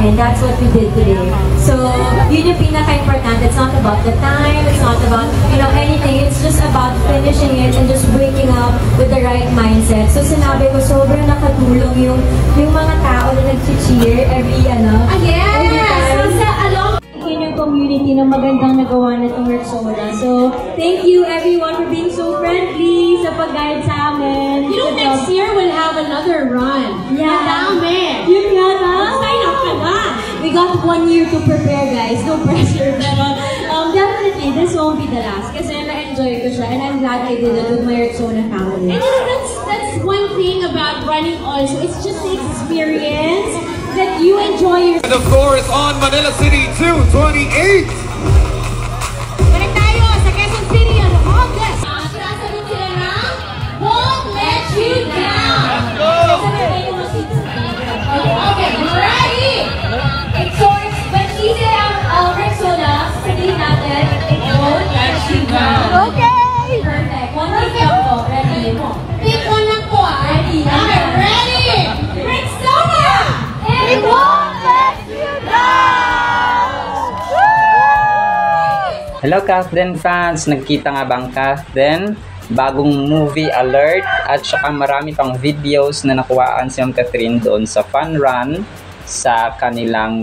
and that's what we did today. So, yun yung pinaka-important. It's not about the time, it's not about, anything. It's just about finishing it and just waking up with the right mindset. So, sinabi ko, sobrang nakatulong yung mga tao na nag-cheer every time. Yung community na magandang nagawa na itong Rexona. So, thank you everyone for being so friendly sa pag-guide sa amin. Next year we'll have another run. Yeah. Madami. Yun nga na. Sign up ka na. We got 1 year to prepare, guys. No pressure. Pero, definitely, this won't be the last. Kasi na-enjoy ko siya. And I'm glad I did it with my Rexona family. And that's one thing about running also. It's just the experience that you enjoy yourself. And of course, on Manila City 228. Balik tayo sa Quezon City on August. Sinasagot sila na, Won't Let You Down. Let's go! Okay, ready? So, when we say Rexona, sabihin natin, it won't let you down. Okay! Perfect. One take lang po. Ready? Pick one lang po ah. Ready? Okay, ready? Rexona! It won't let you down! Hello Kathleen fans! Nagkita nga bang Kathleen? Bagong movie alert at saka marami pang videos na nakuhaan si Ma'am Catherine doon sa fun run sa kanilang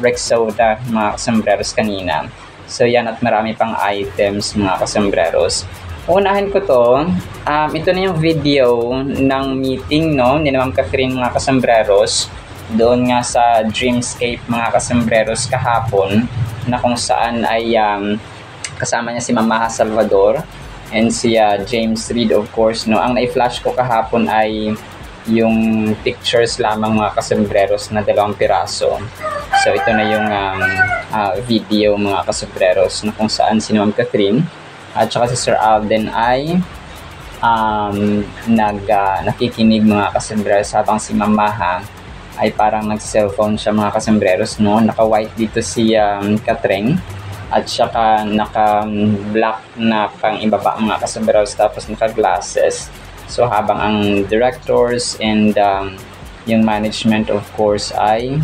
Rexona mga kasambreros kanina. So yan, at marami pang items mga kasambreros. Unahin ko to, ito na yung video ng meeting ni Ma'am Catherine mga kasambreros doon nga sa Dreamscape mga kasambreros kahapon, na kung saan ay kasama niya si Ma'am Maha Salvador and si James Reid, of course. Ang na-flash ko kahapon ay yung pictures lamang mga kasambreros na 2 piraso. So ito na yung video mga kasambreros na kung saan si Ma'am Catherine at saka si Sir Alden ay nakikinig mga kasambreros, habang si Ma'am Maha ay parang nag-cellphone siya mga kasambreros. Naka-white dito si Katreng at saka naka-black na pang ibaba mga kasambreros, tapos naka-glasses. So habang ang directors and yung management of course ay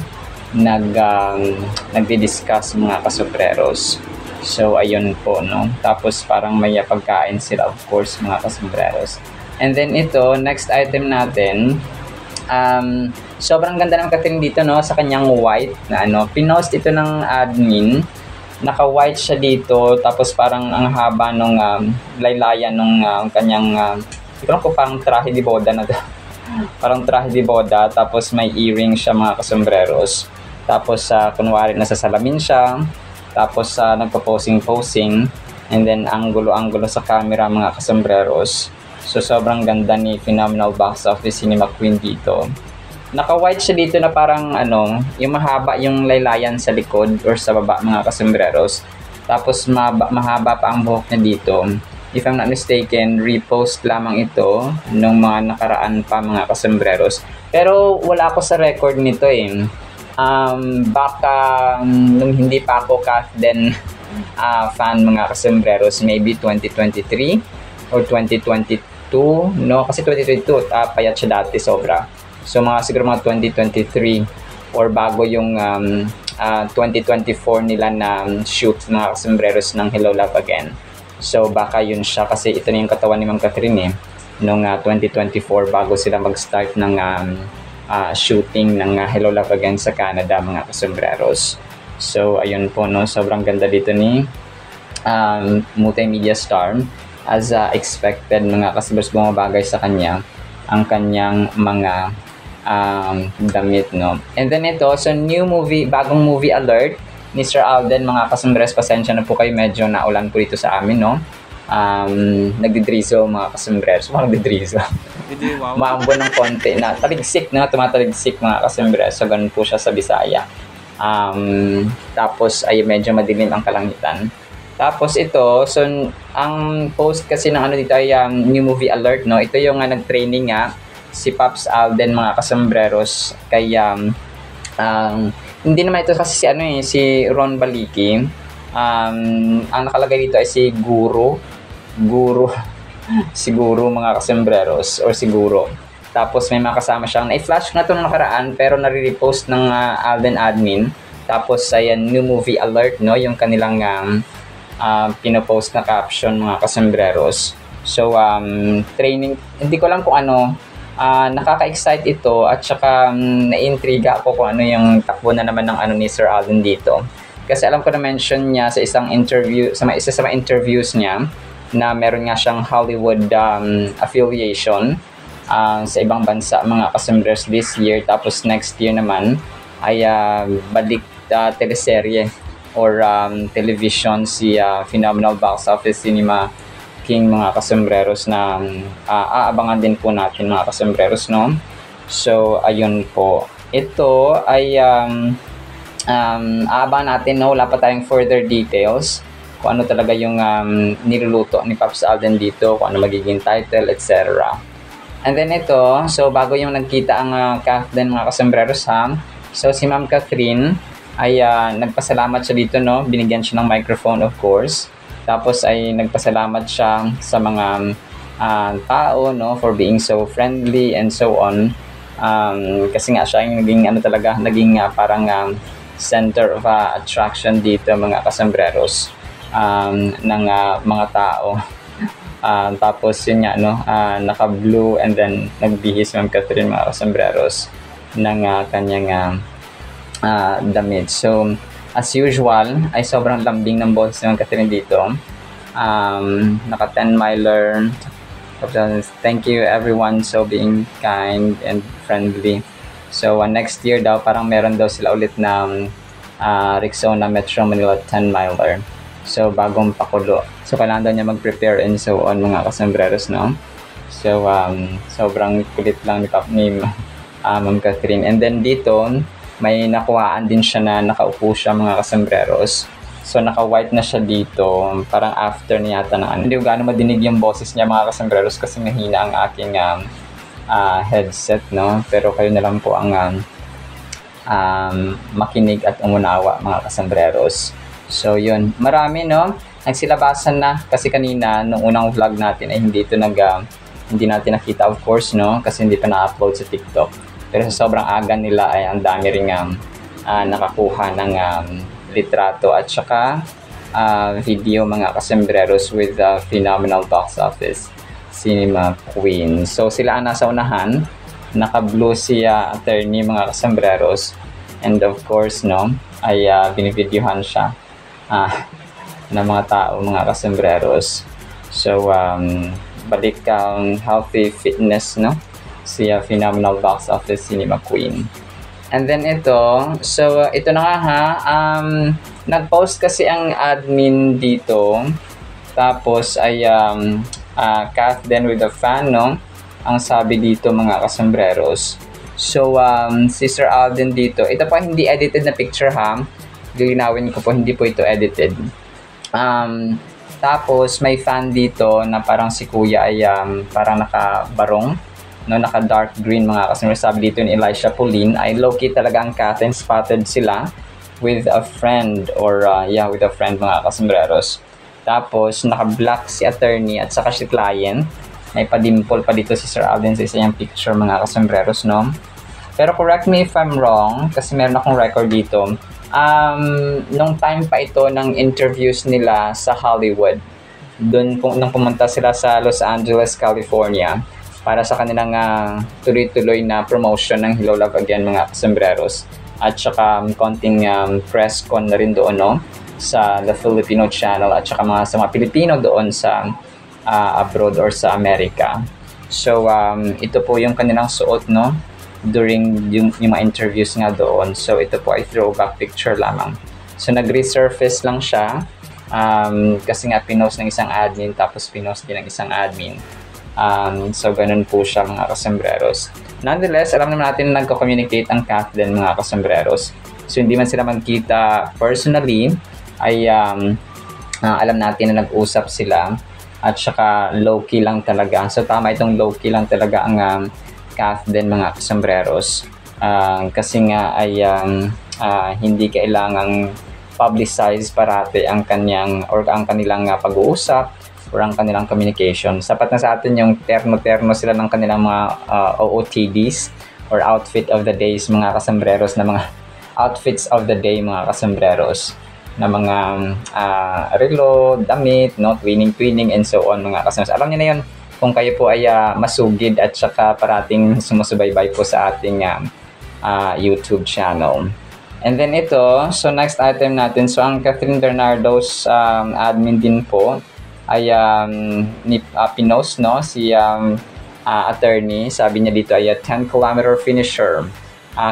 nagdi-discuss mga kasambreros. So ayun po tapos parang may pagkain sila of course mga kasambreros. And then ito, next item natin, sobrang ganda ng Catherine dito sa kanyang white na pinost ito ng admin. Naka-white siya dito, tapos parang ang haba nung laylayan nung kanyang ito ko parang trahe di boda na parang trahe di boda, tapos may earring siya mga kasambreros. Tapos kunwari nasasalamin siya, tapos nagpa-posing, and then anggulo sa camera mga kasambreros. So sobrang ganda ni Phenomenal Box Office Cinema Queen dito. Naka-white siya dito na parang yung mahaba yung laylayan sa likod or sa baba mga kasambreros. Tapos mahaba pa ang buhok niya dito. If I'm not mistaken, repost lamang ito nung mga nakaraan pa mga kasambreros. Pero wala ako sa record nito baka nung hindi pa ako Kathleen fan mga kasambreros, maybe 2023 or 2022, kasi 2022 payat siya dati sobra. So siguro mga 2023 or bago yung 2024 nila na shoot mga kasambreros ng Hello Love Again. So baka yun siya, kasi ito na yung katawan ni Ma'am Catherine nung 2024 bago sila mag-start ng shooting ng Hello Love Again sa Canada mga kasambreros. So ayun po sobrang ganda dito ni multimedia star. As expected mga kasambreros, bumabagay sa kanya ang kanyang mga damit and then ito, so new movie, bagong movie alert ni Sir Alden mga kasambreros. Pasensya na po kayo, medyo naulan po dito sa amin nagdidrizo mga kasambreros. Nagdidrizo maambon ng konti na taligsik tumataligsik mga kasambreros. So ganun po siya sa Bisaya. Tapos ay medyo madilim ang kalangitan. Tapos ito, so ang post kasi ng dito ay new movie alert ito yung nag-training si Pops Alden mga kasambreros. Kaya hindi naman ito kasi si Ron Baliki. Ang nakalagay dito ay si Guru siguro mga kasambreros, or siguro Tapos may mga kasama siyang, na-flash na ito nung nakaraan pero nare-repost ng Alden admin. Tapos ayan, new movie alert, no? Yung kanilang pinopost na caption mga kasembreros. So training, hindi ko alam kung ano, nakaka-excite ito at saka na-intriga ako kung ano yung takbo na naman ng ano ni Sir Alden dito. Kasi alam ko na mention niya sa isang interview, sa isa sa mga interviews niya, na meron nga siyang Hollywood affiliation sa ibang bansa mga kasembreros this year. Tapos next year naman ay balik teleserye or television si Phenomenal Box Office Cinema King mga kasembreros na aabangan din po natin mga kasembreros, no? So ayun po, ito ay aabangan natin, no? Wala pa tayong further details kung ano talaga yung niluluto ni Pops Alden dito, kung ano magiging title, etc. And then ito, so bago yung nagkita ang cast din mga kasembreros ha, so si Ma'am Catherine ay nagpasalamat siya dito, no? Binigyan siya ng microphone, of course. Tapos ay nagpasalamat siya sa mga tao, no, for being so friendly and so on. Kasi nga siya yung naging naging parang center of attraction dito mga kasembreros ng mga tao. Tapos yun nga, no, naka-blue and then nagbihis Ma'am Catherine mga kasembreros ng kanyang damit. So as usual ay sobrang lambing ng boses ng Catherine dito. Naka 10 miler. Thank you everyone, so being kind and friendly. So next year daw parang meron daw sila ulit ng Rexona Metro Manila 10 miler. So bagong pakulo. So kailangan daw niya mag-prepare and so on mga kasembreros, no? So sobrang kulit lang ni Ma'am Catherine. And then dito may nakuhaan din siya na nakaupo siya mga kasembreros. So naka-white na siya dito, parang after niya yata ng Hindi ko gaano madinig yung boses niya mga kasembreros kasi mahina ang aking headset, no? Pero kayo na lang po ang makinig at umunawa mga kasembreros. So yun, marami, no? Nagsilabasan na kasi kanina nung unang vlog natin ay hindi natin nakita, of course, no? Kasi hindi pa na-upload sa TikTok. Pero sa sobrang aga nila ay ang dami ring nakakuha ng litrato at saka video mga kasembreros with the Phenomenal Box Office Cinema Queen. So sila ang nasa unahan, naka-blue si attorney mga kasembreros, and of course, no, ay binivideohan siya ng mga tao mga kasembreros. So balik ang healthy fitness, no, si Phenomenal Box Office Cinema Queen. And then ito, so ito na nga ha, nag-post kasi ang admin dito, tapos ay Kath then with a fan, no, ang sabi dito mga kasembreros. So si Sir Alden dito, ito pa hindi edited na picture ha, lilinawin ko po, hindi po ito edited. Tapos may fan dito na parang si kuya ay parang nakabarong, no, naka dark green mga kasembreros. Sabi dito ni Elisha Pauline ay low-key talaga ang Kath and spotted sila with a friend or with a friend mga kasembreros. Tapos naka-black si attorney at saka si client. May padimple pa dito si Sir Alden sa isa niyang picture mga kasembreros, no? Pero correct me if I'm wrong kasi meron akong record dito. Nung time pa ito ng interviews nila sa Hollywood, nung pumunta sila sa Los Angeles, California, para sa kanilang tuloy-tuloy na promotion ng Hello Love Again mga kasembreros. At saka konting press con na rin doon, no, sa The Filipino Channel at saka sa mga Pilipino doon sa abroad or sa Amerika. So ito po yung kanilang suot, no, during yung mga interviews nga doon. So ito po ay throwback picture lamang. So nag-resurface lang siya kasi nga pinost ng isang admin, tapos pinost din ng isang admin. So ganun po siya mga kasembreros. Nonetheless, alam naman natin na nagko-communicate ang Kath din mga kasembreros. So hindi man sila magkita personally, ay alam natin na nag-usap sila at saka low-key lang talaga. So tama itong low-key lang talaga ang Kath din mga kasembreros. Kasi nga ay hindi kailangang publicize parati ang kanilang pag-uusap for ang kanilang communication. Sapat na sa atin yung terno-terno sila ng kanilang mga OOTDs or outfit of the days, mga kasambreros, na mga outfits of the day, mga kasambreros, na mga relo, damit, no, twinning, and so on, mga kasambreros. Alam niyo na yun kung kayo po ay masugid at saka parating sumusubaybay po sa ating YouTube channel. And then ito, so next item natin, so ang Catherine Bernardo's admin din po ay pinost, no, si attorney, sabi niya dito ay 10-kilometer finisher.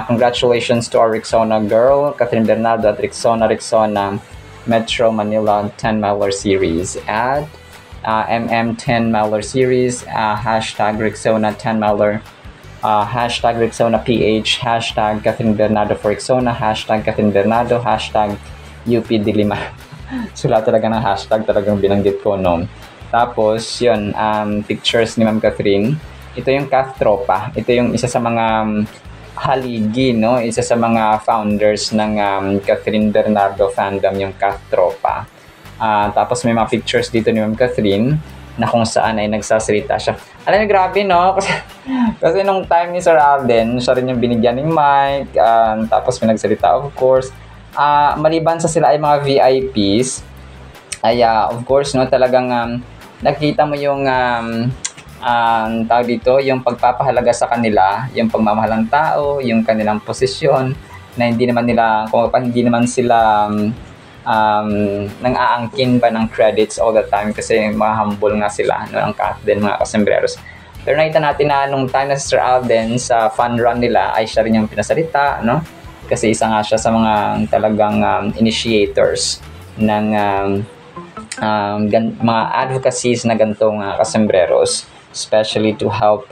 Congratulations to our Rexona girl, Catherine Bernardo at Rexona Metro Manila 10-miler series at MM 10-miler series, hashtag Rexona 10-miler, hashtag Rexona PH, hashtag Catherine Bernardo for Rexona, hashtag Catherine Bernardo, hashtag UP Dilima. Sula talaga ng hashtag, talagang binanggit ko, no? Tapos, yun, pictures ni Ma'am Catherine. Ito yung Kath Tropa. Ito yung isa sa mga haligi, no? Isa sa mga founders ng Catherine Bernardo fandom, yung Kath Tropa. Tapos may mga pictures dito ni Ma'am Catherine na kung saan ay nagsasalita siya. Alam niyo, grabe, no? Kasi nung time ni Sir Alden, siya rin yung binigyan ng mic, tapos may nagsalita, of course. Maliban sa sila ay mga VIPs, ay of course, no, talagang nakita mo yung tawag dito, yung pagpapahalaga sa kanila, yung pagmamahal ng tao, yung kanilang posisyon, na hindi naman nila, kung hindi naman sila nang aangkin ba ng credits all the time, kasi mga humble nga sila, no, ang Catherine, mga kasembreros. Pero nakita natin na nung time na si Sir Alden sa fun run nila ay siya rin yung pinasalita, no, kasi isa nga siya sa mga talagang initiators ng mga advocacies na gantong kasembreros, especially to help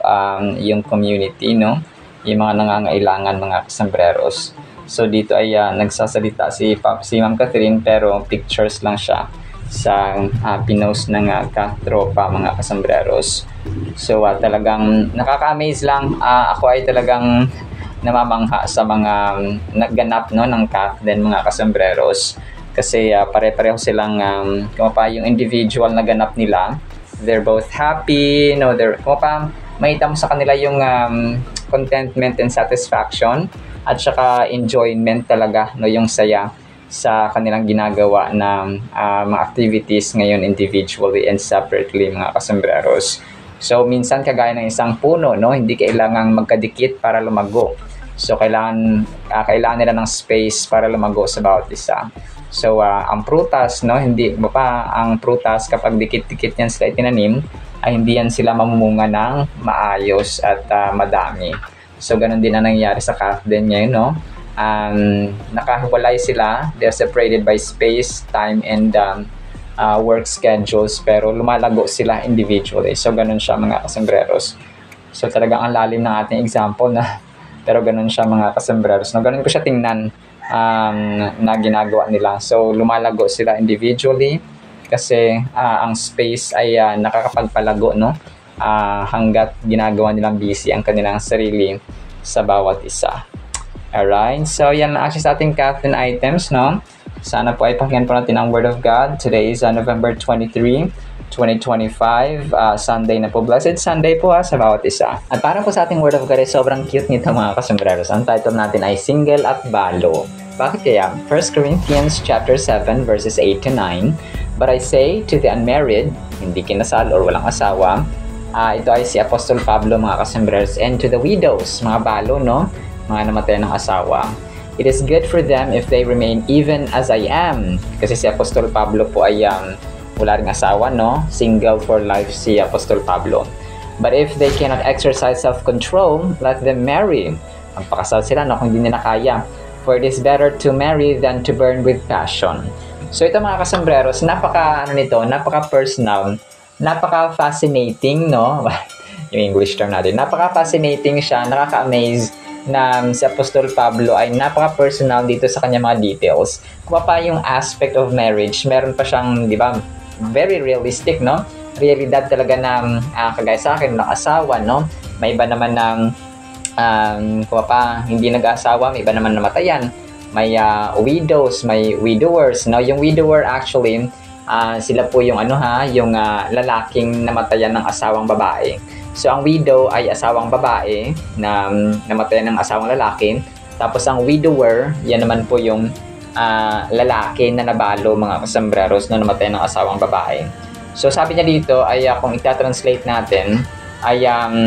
yung community, no, yung mga nangangailangan, mga kasembreros. So dito ay nagsasalita si Ma'am Catherine, pero pictures lang siya sa pinost ng Kath Tropa, mga kasembreros. So talagang nakaka-amaze lang. Ako ay talagang namamangha sa mga nagganap, no, ng Kath din, mga kasembreros. Kasi pare-pareho silang yung individual na ganap nila. They're both happy, no, makita mo sa kanila yung contentment and satisfaction at saka enjoyment talaga, no, yung saya sa kanilang ginagawa na mga activities ngayon individually and separately, mga kasembreros. So minsan kagaya ng isang puno, no, hindi kailangang magkadikit para lumago. So kailangan nila ng space para lumago sa bawat isa. So ang prutas, no, hindi mo pa ang prutas kapag dikit-dikit yan sila itinanim, ay hindi yan sila mamumunga ng maayos at madami. So ganun din ang nangyayari sa Catherine ngayon, no. Nakahiwalay sila, they're separated by space, time, and work schedules, pero lumalago sila individually. So ganun siya, mga kasembreros. So talagang ang lalim ng ating example na, pero ganun siya, mga kasembreros. No, ganun ko siya tingnan na ginagawa nila. So lumalago sila individually kasi ang space ay nakakapagpalago, no, hanggat ginagawa nilang busy ang kanilang sarili sa bawat isa. Alright, so yan actually sa ating Catherine items, no. Sana po ay pakinggan po natin ang Word of God. Today is November 23, 2025, Sunday na po. Blessed Sunday po sa bawat isa. At para po sa ating Word of God ay sobrang cute nito, mga kasembreros. Ang title natin ay Single at Balo. Bakit kaya? 1 Corinthians chapter 7 verses 8 to 9. But I say to the unmarried, hindi kinasal or walang asawa, ito ay si Apostol Pablo, mga kasembreros, and to the widows, mga balo, no, mga namatay ng asawa. It is good for them if they remain even as I am. Kasi si Apostol Pablo po ay wala ring asawa, no? Single for life si Apostol Pablo. But if they cannot exercise self-control, let them marry. Magpakasal sila, no, kung hindi nila kaya. For it is better to marry than to burn with passion. So ito, mga kasembreros, napaka-personal, napaka-fascinating, no? Yung English term natin. Napaka-fascinating siya, nakaka-amaze na si Apostol Pablo ay napaka-personal dito sa kanya mga details. Kung pa yung aspect of marriage, meron pa siyang, di ba, very realistic, no? Realidad talaga na kagaya sa akin, ng asawa, no? May iba naman ng kung pa hindi nag-asawa, may iba naman namatayan. May widows, may widowers, no? Yung widower actually, sila po yung yung lalaking namatayan ng asawang babae. So ang widow ay asawang babae na namatayan ng asawang lalaki. Tapos ang widower, yan naman po yung lalaki na nabalo, mga kasambreros, na namatayan ng asawang babae. So sabi niya dito ay kung ita-translate natin ay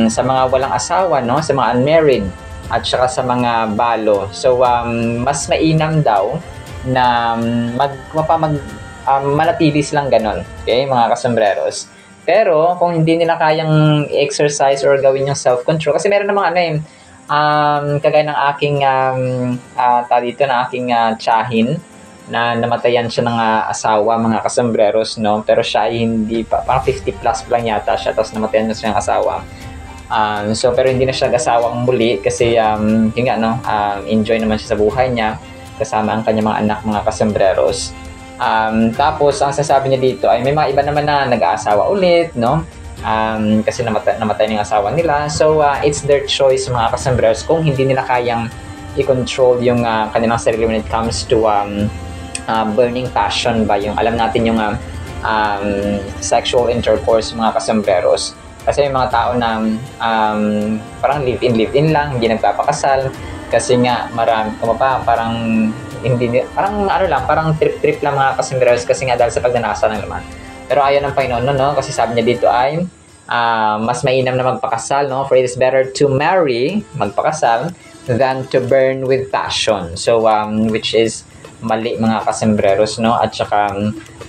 sa mga walang asawa, no, sa mga unmarried at saka sa mga balo. So mas mainam daw na manatilis lang ganon, okay, mga kasambreros. Pero kung hindi nila kayang exercise or gawin yung self-control, kasi meron namang kagaya ng aking tiyahin na namatayan siya ng asawa, mga kasambreros, no? Pero siya ay hindi pa, parang 50 plus lang yata siya, tapos namatayan na siya ng asawa. So pero hindi na siya asawang muli kasi yun nga, no? Enjoy naman siya sa buhay niya kasama ang kanyang mga anak, mga kasambreros. Tapos ang sasabi niya dito ay may mga iba naman na nag-aasawa ulit, no? Kasi namatay ng asawa nila. So it's their choice, mga kasambreros, kung hindi nila kayang i-control yung kanilang sarili when it comes to burning passion ba, yung alam natin yung sexual intercourse, mga kasambreros. Kasi may mga tao na parang live-in lang, hindi nagpapakasal kasi nga parang hindi, parang trip lang, mga kasambreros, kasi nga dahil sa pagnanasa ng laman. Pero ayaw ng Panginoon, no? Kasi sabi niya dito ay mas mainam na magpakasal, no? For it is better to marry, magpakasal, than to burn with passion. So which is mali, mga kasambreros, no? At saka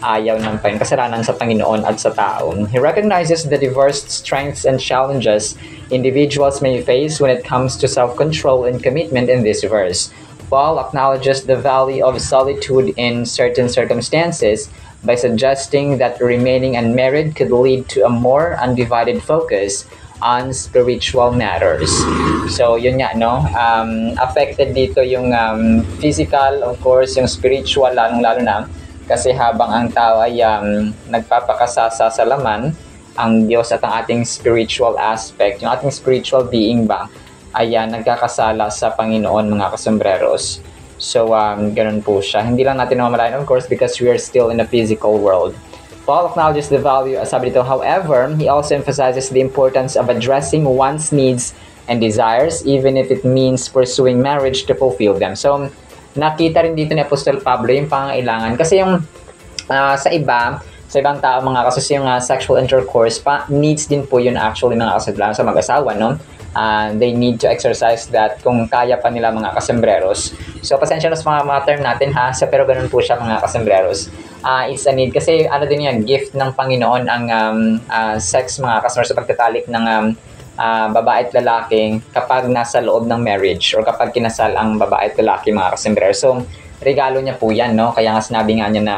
ayaw ng Panginoon, kasalanan sa Panginoon at sa tao. He recognizes the diverse strengths and challenges individuals may face when it comes to self-control and commitment in this verse. Paul acknowledges the value of solitude in certain circumstances by suggesting that remaining unmarried could lead to a more undivided focus on spiritual matters. So yun nga, no? Affected dito yung physical, of course, yung spiritual, lalong-lalo na kasi habang ang tao ay nagpapakasasa sa laman, ang Diyos at ang ating spiritual aspect, yung ating spiritual being ba, ay nagkakasala sa Panginoon, mga kasambreros. So ganun po siya. Hindi lang natin namamalayan, of course, because we are still in a physical world. Paul acknowledges the value, sabi dito, however, he also emphasizes the importance of addressing one's needs and desires, even if it means pursuing marriage to fulfill them. So nakita rin dito ni Apostol Pablo yung pangangailangan. Kasi yung sa ibang tao, mga kasus, yung sexual intercourse, needs din po yun actually, mga kasus, sa mag-asawa, no? They need to exercise that kung kaya pa nila, mga kasambreros. So pasensya na sa mga term natin, ha? So, pero ganun po siya, mga kasambreros. It's a need kasi din yan, gift ng Panginoon ang sex, mga kasambreros, sa pagtatalik ng babae at lalaki kapag nasa loob ng marriage or kapag kinasal ang babae at lalaki, mga kasambreros. So regalo niya po yan, no? Kaya nga sinabi nga niya na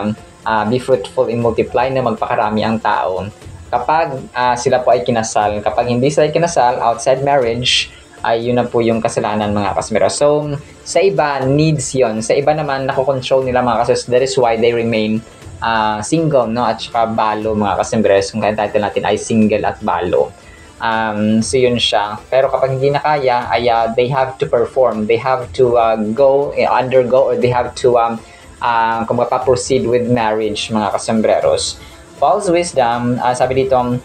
be fruitful and multiply, na magpakarami ang tao kapag sila po ay kinasal. Kapag hindi sila kinasal outside marriage, ay yun na po yung kasalanan, mga kasambreros. So sa iba, needs yon. Sa iba naman, nakokontrol nila, mga kasambreros. That is why they remain single, no? At saka balo, mga kasambreros. Kung kaya title natin ay single at balo. So yun siya. Pero kapag hindi na kaya, ay they have to perform. They have to undergo, or they have to proceed with marriage, mga kasambreros. Paul's wisdom, sabi dito,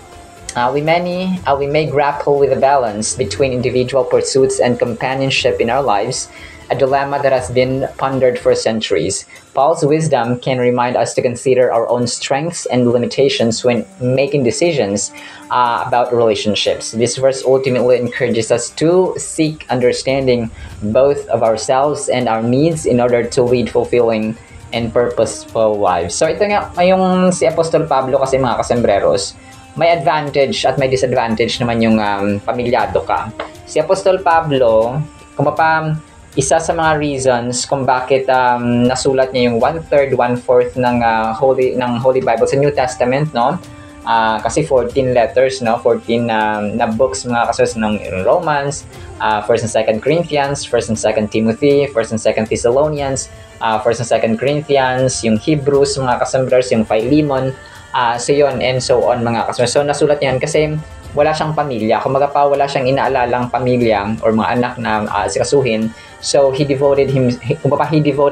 we may grapple with the balance between individual pursuits and companionship in our lives, a dilemma that has been pondered for centuries. Paul's wisdom can remind us to consider our own strengths and limitations when making decisions about relationships. This verse ultimately encourages us to seek understanding both of ourselves and our needs in order to lead fulfilling and purposeful lives. So ito nga, yung si Apostol Pablo kasi, mga kasambreros, may advantage at may disadvantage naman yung pamilyado ka. Si Apostol Pablo, isa sa mga reasons kung bakit nasulat niya yung 1/3, 1/4 ng Holy Bible sa New Testament, no? Kasi 14 letters, no? 14 na books, mga kasus, ng Romans, 1st and 2nd Corinthians, 1st and 2nd Timothy, 1st and 2nd Thessalonians, 1st and 2nd Corinthians, yung Hebrews, mga kasambreros, yung Philemon, so yun, and so on, mga kasambreros. So nasulat yan kasi wala siyang pamilya. Kumaga pa, wala siyang inaalalang pamilya or mga anak na asikasuhin. So he devoted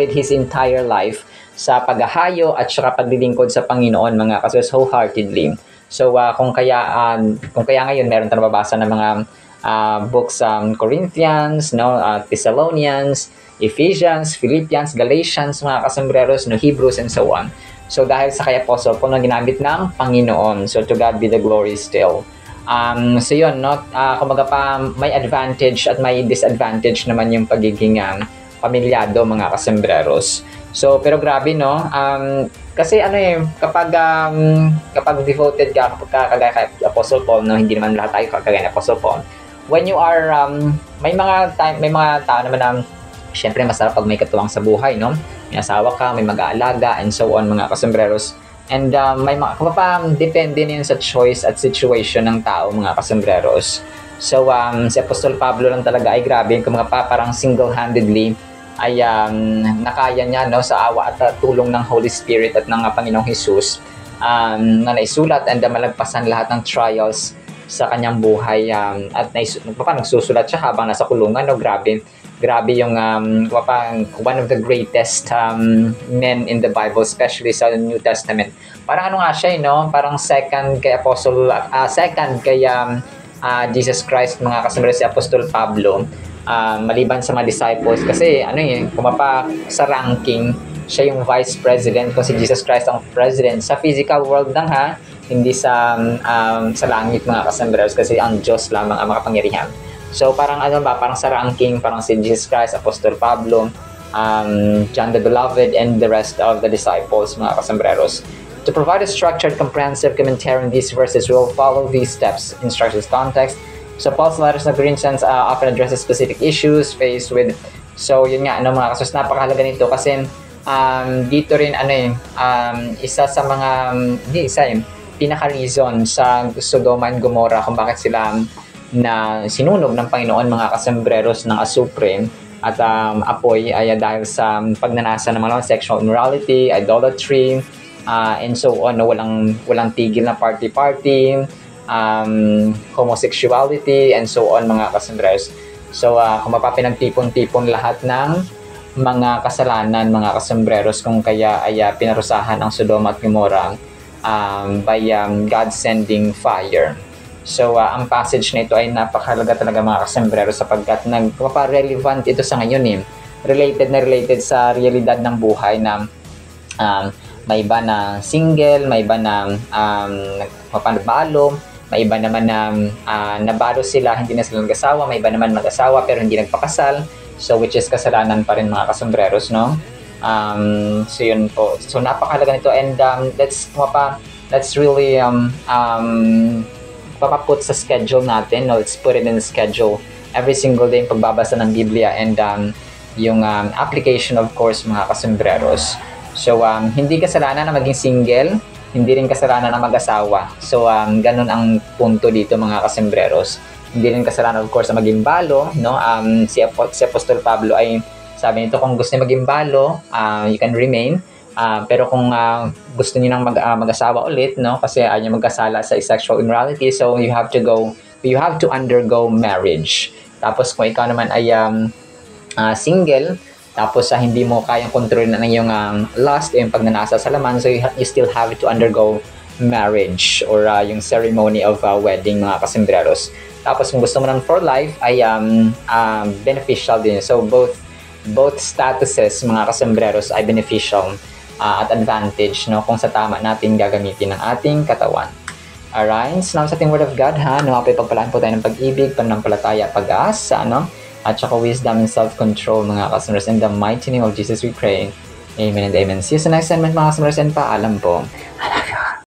his entire life sa paghahayo at saka paglilingkod sa Panginoon, mga kasus, wholeheartedly. So kung kaya ngayon meron tayong nababasa ng mga books, Corinthians, no, Thessalonians, Ephesians, Philippians, Galatians, mga kasambreros, no, Hebrews, and so on. So dahil sa kay Apostle Paul na ginamit ng Panginoon. So to God be the glory still. So yun, no, kumbaga pa may advantage at may disadvantage naman yung pagiging pamilyado, mga kasambreros. So pero grabe, no, kasi kapag devoted ka, kagaya kay Apostle Paul, no, hindi naman lahat tayo kagaya ni Apostle Paul. When you are may mga tao naman na syempre masarap pag may katuwang sa buhay, no? May asawa ka, may mag-aalaga, and so on, mga kasambreros. And may mga depende din sa choice at situation ng tao, mga kasambreros. So si Apostol Pablo lang talaga ay grabe, parang single-handedly ay nakaya niya, no, sa awa at tulong ng Holy Spirit at ng Panginoong Jesus na naisulat and malagpasan lahat ng trials sa kanyang buhay, at nagsusulat siya habang nasa kulungan, no? Grabe yung one of the greatest men in the Bible, especially sa New Testament. Parang nga siya, no? Parang second kay Jesus Christ, mga kasama, si Apostol Pablo, maliban sa mga disciples, kasi sa ranking siya yung vice president, kung si Jesus Christ ang president sa physical world lang, hindi sa langit, mga kasambreros, kasi ang Diyos lamang ang makapangyarihan. So parang parang sa ranking, parang si Jesus Christ, Apostol Pablo, John the Beloved, and the rest of the disciples, mga kasambreros. To provide a structured, comprehensive commentary on these verses, we will follow these steps: instructions, context. So Paul's letters to Corinthians often addresses specific issues faced with. So yun nga, mga kasus, napakahalaga nito kasi dito rin isa sa mga pinaka-reason sa Sodoma and Gomorrah kung bakit sila na sinunog ng Panginoon, mga kasambreros, ng asupre at apoy, ay dahil sa pagnanasa ng mga sexual immorality, idolatry, and so on, no? Walang tigil na party, homosexuality, and so on, mga kasambreros. So kung pinagtipon-tipon lahat ng mga kasalanan, mga kasambreros, kung kaya ay pinarusahan ang Sodoma at Gomorrah by God sending fire. So ang passage na ito ay napakahalaga talaga, mga kasambreros, sapagkat relevant ito sa ngayon, related sa realidad ng buhay na may iba na single, may iba na nagpapabalo, may iba naman na nabalo sila, hindi na sila nag-asawa, may iba naman mag-asawa pero hindi nagpakasal, so which is kasalanan pa rin, mga kasambreros, no? So yun po, so napakahalaga nito, and let's really papaput sa schedule natin, no? Let's put it in the schedule every single day, yung pagbabasa ng Biblia, and yung application, of course, mga kasambreros. So hindi kasalanan na maging single, hindi rin kasalanan na mag-asawa. So ganun ang punto dito, mga kasambreros. Hindi rin kasalanan, of course, na maging balo, no? Si Apostol Pablo ay sabi nito, kung gusto niyo maging balo, you can remain. Pero kung gusto niyo nang mag-asawa ulit, no, kasi ayaw niyo magkasala sa sexual immorality, so you have to undergo marriage. Tapos kung ikaw naman ay single, tapos hindi mo kayang kontrolin ng iyong lust, yung pagnanasa sa laman, so you still have to undergo marriage or yung ceremony of wedding, mga kasambreros. Tapos kung gusto mo ng for life ay beneficial din. So both statuses, mga kasambreros, ay beneficial at advantage, no, kung sa tama natin gagamitin ng ating katawan. Alright, so now sa ating Word of God, pagpalaan po tayo ng pag-ibig, pananampalataya, pag-asa, at saka wisdom and self-control, mga kasambreros. In the mighty name of Jesus we pray. Amen and amen. See you sa next segment, mga kasambreros, and paalam po.